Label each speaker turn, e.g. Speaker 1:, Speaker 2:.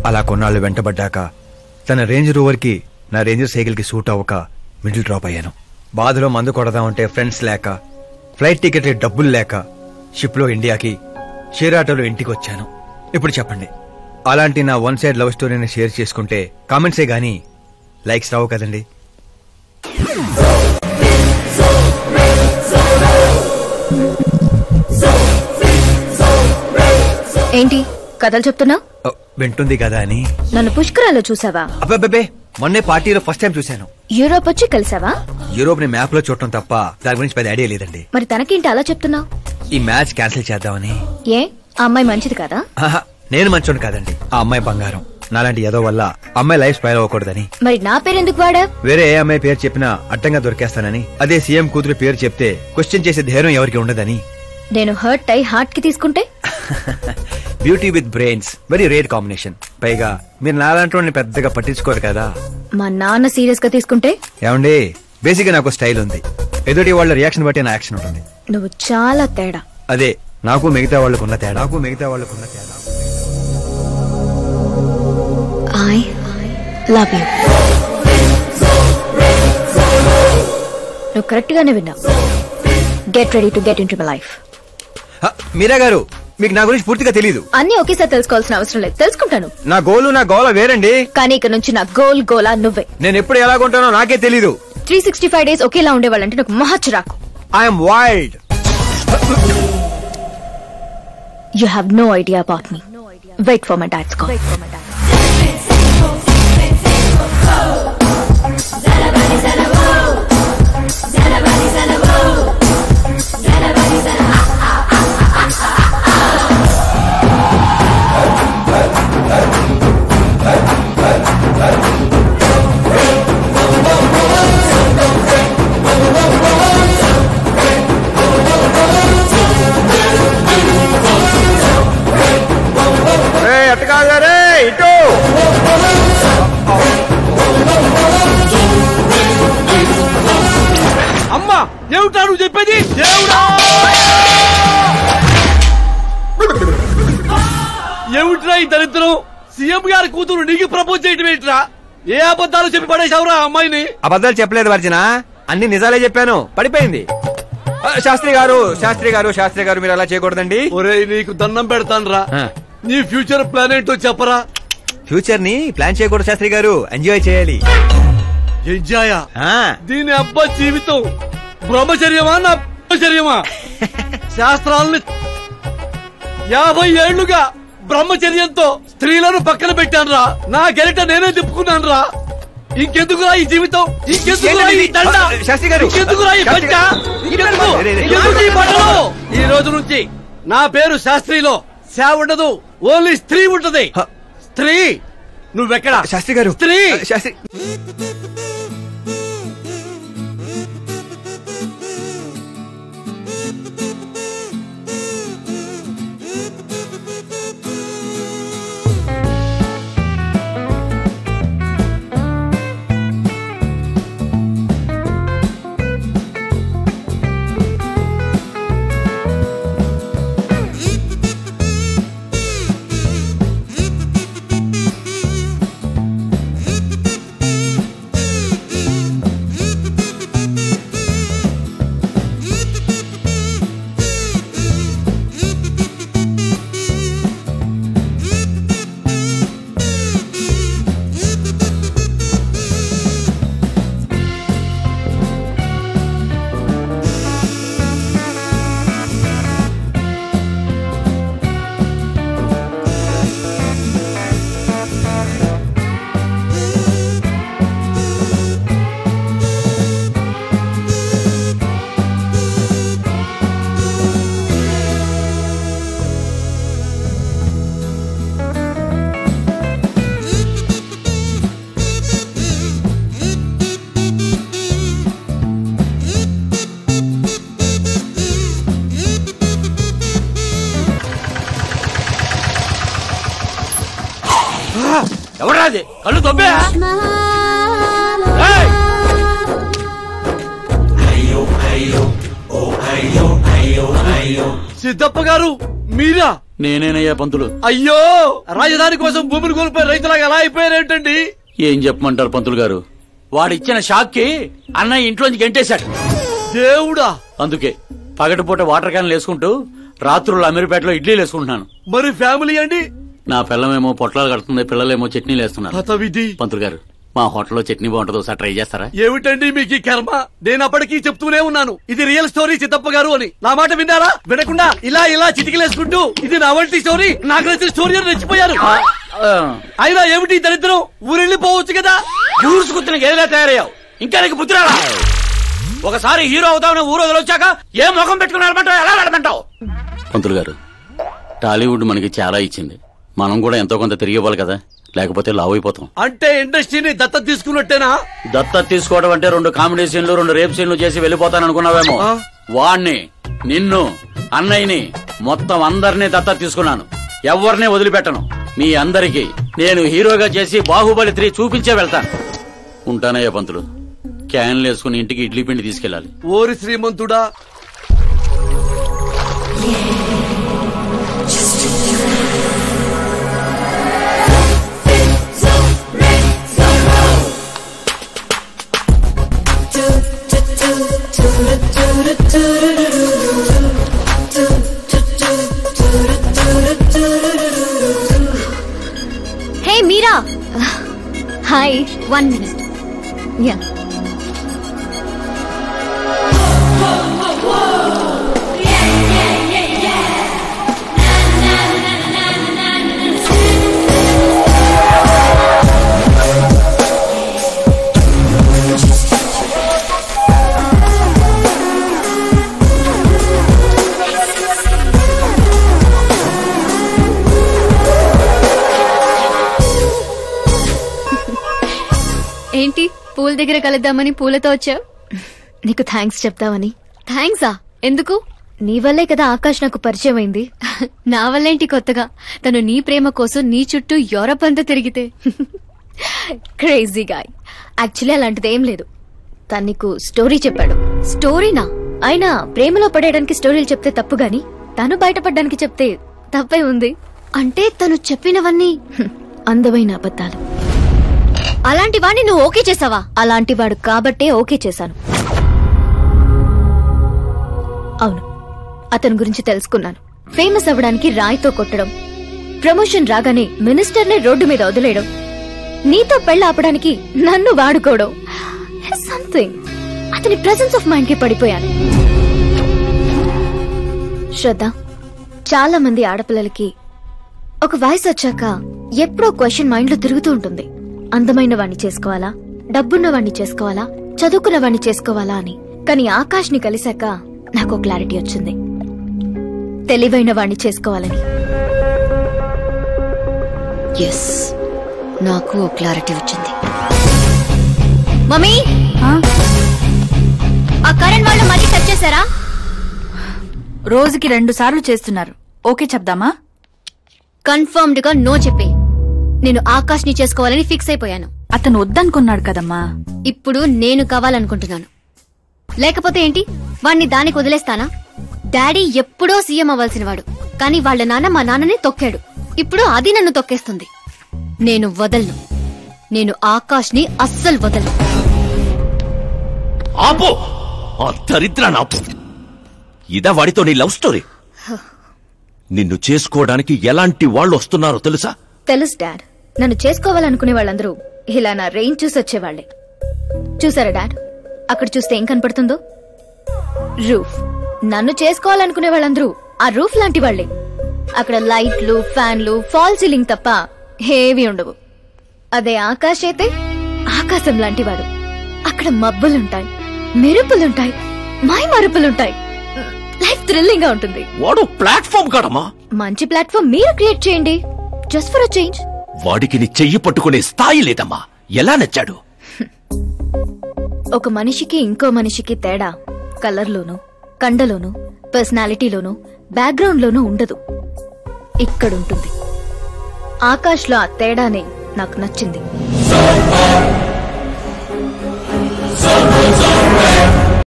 Speaker 1: అలా కొన్నాళ్ళు వెంటబడ్డాక తన రేంజ్ రోవర్ కి నా రేంజర్ సైకిల్ కి సూట్ అవ్వక మిడిల్ డ్రాప్ అయ్యాను. బాధలో మందు కొడదామంటే ఫ్రెండ్స్ లేక, ఫ్లైట్ టికెట్ డబ్బులు లేక షిప్ లో ఇండియాకి, షేర్ ఆటోలో ఇంటికి వచ్చాను. ఇప్పుడు చెప్పండి, అలాంటి నా వన్ సైడ్ లవ్ స్టోరీని షేర్ చేసుకుంటే కామెంట్సే గానీ లైక్స్ రావు కదండి.
Speaker 2: ఏంటి కథలు చెప్తున్నా?
Speaker 1: వింటుంది కదా అని.
Speaker 2: నన్ను పుష్కరాల్లో చూసావా?
Speaker 1: అబ్బే, మొన్నే పార్టీలో ఫస్ట్ టైం చూశాను.
Speaker 2: యూరోప్ వచ్చి కలిసావా?
Speaker 1: యూరోప్ ని మ్యాప్ లో చూడటం తప్ప దాని గురించి పెద్ద ఐడియా లేదండి.
Speaker 2: మరి తనకేంటి అలా చెప్తున్నావు?
Speaker 1: ఈ మ్యాచ్ క్యాన్సిల్ చేద్దామని.
Speaker 2: ఏ ఆ అమ్మాయి మంచిది కదా?
Speaker 1: నేను మంచోడు కాదండి, ఆ అమ్మాయి బంగారం. నాలాంటి ఏదో వల్ల అమ్మాయి లైఫ్ స్పైల్ అవ్వకూడదని.
Speaker 2: మరి నా పేరు ఎందుకు వాడా?
Speaker 1: వేరే ఏ అమ్మాయి పేరు చెప్పినా అడ్డంగా దొరికేస్తానని. అదే సీఎం కూతురు పేరు చెప్తే క్వశ్చన్ చేసే ధైర్యం ఎవరికి ఉండదని.
Speaker 2: నేను హర్ట్ అయి హార్ట్ కి తీసుకుంటే?
Speaker 1: Beauty with brains very rare combination. పైగా మీరు నాలాంటి పెద్దగా పట్టించుకోరు కదా.
Speaker 2: మా నాన్న సీరియస్ గా తీసుకుంటే?
Speaker 1: ఏమండి, బేసిక్ గా నాకు స్టైల్ ఉంది. ఎదుటి వాళ్ళ రియాక్షన్ బట్టి నా యాక్షన్ ఉంటుంది.
Speaker 2: నువ్వు చాలా తేడా.
Speaker 1: అదే నాకు మిగతా వాళ్ళకున్న తేడా.
Speaker 2: I love you. నువ్వు కరెక్ట్ గానే విన్నావు. Get ready to get into my life.
Speaker 1: Meera garu, మీకు నా గురించి పూర్తిగా తెలీదు.
Speaker 2: అన్ని ఒకేసారి తెలుసుకోవాల్సిన అవసరం లేదు, తెలుసుకుంటాను.
Speaker 1: నా గోల వేరండి.
Speaker 2: కానీ ఇక నుంచి నా గోలా నువ్వే.
Speaker 1: నేను ఎప్పుడు ఎలాగుంటానో నాకే తెలీదు.
Speaker 2: 365 days ఒకేలా ఉండేవాళ్ళంటే నాకు మహచ్చరాకు.
Speaker 1: I'm wild.
Speaker 2: You have no idea about me. Wait for my dad's call.
Speaker 3: అమ్మా ఏమిటా నువ్వు చెప్పేది? ఏమిట్రా ఈ దరిద్రం? సీఎం గారి కూతురు నీకు ప్రపోజ్ చేయటం ఏంట్రా? ఏ అబద్ధాలు చెప్పి పడేశావురా అమ్మాయిని?
Speaker 1: అబద్ధాలు చెప్పలేదు వర్జన, అన్ని నిజాలే చెప్పాను. పడిపోయింది. శాస్త్రి గారు మీరు అలా చేయకూడదండి.
Speaker 3: ఒరేయ్, నీకు దండం పెడతానురా. నీ ఫ్యూచర్ ప్లాన్ ఏంటో చెప్పరా?
Speaker 1: ఫ్యూచర్ ని ప్లాన్ చేయకూడదు శాస్త్రి గారు, ఎంజాయ్ చేయాలి.
Speaker 3: ఎంజాయా? దీని అబ్బా జీవితం బ్రహ్మచర్యమా నా బ్రహ్మచర్యమా? శాస్త్రాలని 50 ఏళ్లుగా బ్రహ్మచర్యంతో స్త్రీలను పక్కన పెట్టానురా. నా గెరిట నేనే తిప్పుకున్నాను రా. ఇంకెందుకురా ఈ జీవితం? ఇంకెందుకురా ఈ దండ? ఇంకెందుకురా ఈ పంచ? ఎందుకు ఈ బట్టలు? ఈ రోజు నుంచి నా పేరు శాస్త్రిలో శా ఉండదు, ఓన్లీ స్త్రీ ఉంటది. స్త్రీ. నువ్వెక్కడ
Speaker 1: శాస్త్రి గారు?
Speaker 3: స్త్రీ.
Speaker 1: శాస్త్రి
Speaker 3: ఎవరాది? కళ్ళు తొబ్బే. సిద్ధప్ప గారు మీరా?
Speaker 4: నేనేనయ్యా పంతులు.
Speaker 3: అయ్యో, రాజధాని కోసం భూమిని కోల్పోయి రైతులాగా ఎలా అయిపోయారేంటండి?
Speaker 4: ఏం చెప్పమంటారు పంతులు గారు, వాడిచ్చిన షాక్ కి అన్నయ్య ఇంట్లోంచి గెంటేశాడు.
Speaker 3: దేవుడా!
Speaker 4: అందుకే పగటిపూట వాటర్ క్యాన్లు వేసుకుంటూ రాత్రులు అమీర్పేటలో ఇడ్లీలు వేసుకుంటున్నాను.
Speaker 3: మరి ఫ్యామిలీ అండి?
Speaker 4: నా పిల్లమేమో పొట్లాలు కడుతుంది, పిల్లలేమో చట్నీలు వేస్తున్నారు. పంతులు గారు, మా హోటల్లో చట్నీ బాగుంటుందో ఒకసారి ట్రై చేస్తారా?
Speaker 3: ఏమిటండి మీకు ఈ కర్మ? నేను అప్పటికీ చెప్తూనే ఉన్నాను, ఇది రియల్ స్టోరీ చిత్తప్ప గారు అని. నా మాట విన్నారా? వినకుండా ఇలా ఇలా చిటికలేసుకుంటూ ఇది నా వంటి స్టోరీ, నాకు నచ్చిన స్టోరీ అని రెచ్చిపోయారు. అయినా ఏమిటి దరిద్రం? ఊరెళ్ళిపోవచ్చు కదా.
Speaker 4: ఊరుసుకుతున్న గేదెలా తయారయ్యావు, ఇంకా నీకు బుద్ధి రాలా? ఒకసారి హీరో అవుతావు, ఊరు వదిలొచ్చాక ఏ ముఖం పెట్టుకుని వెళ్ళమంటావు, ఎలా వెళ్ళమంటావు? పంతులు గారు, టాలీవుడ్ మనకి చాలా ఇచ్చింది, మనం కూడా ఎంతో కొంత తిరిగి ఇవ్వాలి కదా, లేకపోతే లావ్ అయిపోతాం.
Speaker 3: అంటే ఇండస్ట్రీని దత్తత తీసుకున్నట్టేనా?
Speaker 4: దత్తత తీసుకోవడం అంటే 2 కామెడీ సీన్లు 2 రేప్ సీన్లు చేసి వెళ్ళిపోతాను అనుకున్నావేమో. వాణ్ణి, నిన్ను, అన్నయ్యని, మొత్తం అందరినీ దత్తత తీసుకున్నాను. ఎవరిని వదిలిపెట్టను. మీ అందరికీ నేను హీరోగా చేసి బాహుబలి 3 చూపించే వెళ్తాను. ఉంటానయ్యా పంతులు. క్యాన్లు వేసుకుని ఇంటికి ఇడ్లీ పిండి తీసుకెళ్ళాలి.
Speaker 3: ఓరి శ్రీమంతుడా!
Speaker 2: Hey Meera! Hi, 1 minute. Yeah. ఏంటి పూల దగ్గర కలుద్దామని పూలతో వచ్చావు? నీకు థ్యాంక్స్ చెప్తావని. థ్యాంక్సా? ఎందుకు? నీ వల్లే కదా ఆకాష్ నాకు పరిచయం అయింది. నా వల్లేంటి కొత్తగా? తను నీ ప్రేమ కోసం నీ చుట్టూ యూరప్ అంతా తిరిగితే. Crazy guy. యాక్చువల్లీ అలాంటిదేం లేదు. తను నీకు స్టోరీ చెప్పాడు. స్టోరీనా? అయినా ప్రేమలో పడేయడానికి స్టోరీలు చెప్తే తప్పు గాని తను బయటపడడానికి చెప్తే తప్పే ఉంది. అంటే తను చెప్పినవన్నీ అందమైన అబద్ధాలు. అలాంటి వాడిని నువ్వు ఓకే చేసావా? అలాంటి వాడు కాబట్టే ఓకే చేశాను. అవును, అతని గురించి తెలుసుకున్నాను. ఫేమస్ అవ్వడానికి రాయితో కొట్టడం, ప్రమోషన్ రాగానే మినిస్టర్నే రోడ్డు మీద వదిలేయడం, నీతో పెళ్లి ఆపడానికి నన్ను వాడుకోవడం. సంథింగ్. అతని ప్రెసెన్స్ ఆఫ్ మైండ్ కి పడిపోయాను. శ్రద్ధ, చాలా మంది ఆడపిల్లలకి ఒక వయసు వచ్చాక ఎప్పుడో క్వశ్చన్ మైండ్ లో తిరుగుతూ ఉంటుంది. అందమైన వాణ్ణి చేసుకోవాలా, డబ్బున్న వాణ్ణి చేసుకోవాలా, చదువుకున్న వాణ్ణి చేసుకోవాలా అని. కానీ ఆకాష్ ని కలిశాక నాకు క్లారిటీ వచ్చింది. తెలివైన వాణ్ణి చేసుకోవాలని. ఎస్, నాకు క్లారిటీ వచ్చింది. మమ్మీ, ఆ కరెంట్ వాళ్ళు మళ్ళీ టచ్ చేశారా?
Speaker 5: రోజుకి 2 సార్లు చేస్తున్నారు. ఓకే చెప్దామా?
Speaker 2: కన్ఫర్మ్డ్ గా నో చెప్పే. నేను ఆకాష్ ని చేసుకోవాలని ఫిక్స్ అయిపోయాను.
Speaker 5: అతను వద్దనుకున్నాడు కదమ్మా.
Speaker 2: ఇప్పుడు నేను కావాలనుకుంటున్నాను. లేకపోతే ఏంటి, వాణ్ణి దానికి వదిలేస్తానా? డాడీ ఎప్పుడో సీఎం అవ్వాల్సిన వాడు, కానీ వాళ్ళ నాన్న మా నాన్నని తొక్కాడు. ఇప్పుడు అది నన్ను తొక్కేస్తుంది. నేను వదలను. నేను ఆకాష్ ని అస్సలు వదలను.
Speaker 6: ఆపో, ఆ దరిద్రాన్ని ఆపు. ఇదా వాడితో నీ లవ్ స్టోరీ? నిన్ను చేసుకోవడానికి ఎలాంటి వాళ్ళు వస్తున్నారో తెలుసా?
Speaker 2: తెలుసు డాడ్. నన్ను చేసుకోవాలనుకునే వాళ్ళందరూ ఇలా నా రేంజ్ చూసి వచ్చేవాళ్లే. చూసారా డాడ్, అక్కడ చూస్తే ఏం కనపడుతుందో? రూఫ్. నన్ను చేసుకోవాలనుకునే వాళ్ళందరూ ఆ రూఫ్ లాంటి వాళ్లే. అక్కడ లైట్లు, ఫ్యాన్లు, ఫాల్ సీలింగ్ తప్ప హేవీ ఉండవు. అదే ఆకాశ్ అయితే ఆకాశం లాంటివాడు. అక్కడ మబ్బులుంటాయి, మెరుపులుంటాయి, మై మరుపులుంటాయి. లైఫ్ థ్రిల్లింగ్ గా ఉంటుంది.
Speaker 6: వాడు ప్లాట్ఫామ్ కాడమ్మా.
Speaker 2: మంచి ప్లాట్ఫామ్ మీరు క్రియేట్ చేయండి, జస్ట్ ఫర్ అ చేంజ్.
Speaker 6: వాడికి నీ చెయ్యి పట్టుకునే స్థాయి లేదమ్మా. ఎలా నచ్చాడు?
Speaker 2: ఒక మనిషికి ఇంకో మనిషికి తేడా కలర్లోనూ, కండలోనూ, పర్సనాలిటీలోనూ, బ్యాక్గ్రౌండ్ లోనూ ఉండదు. ఇక్కడుంటుంది. ఆకాష్ లో ఆ తేడానే నాకు నచ్చింది.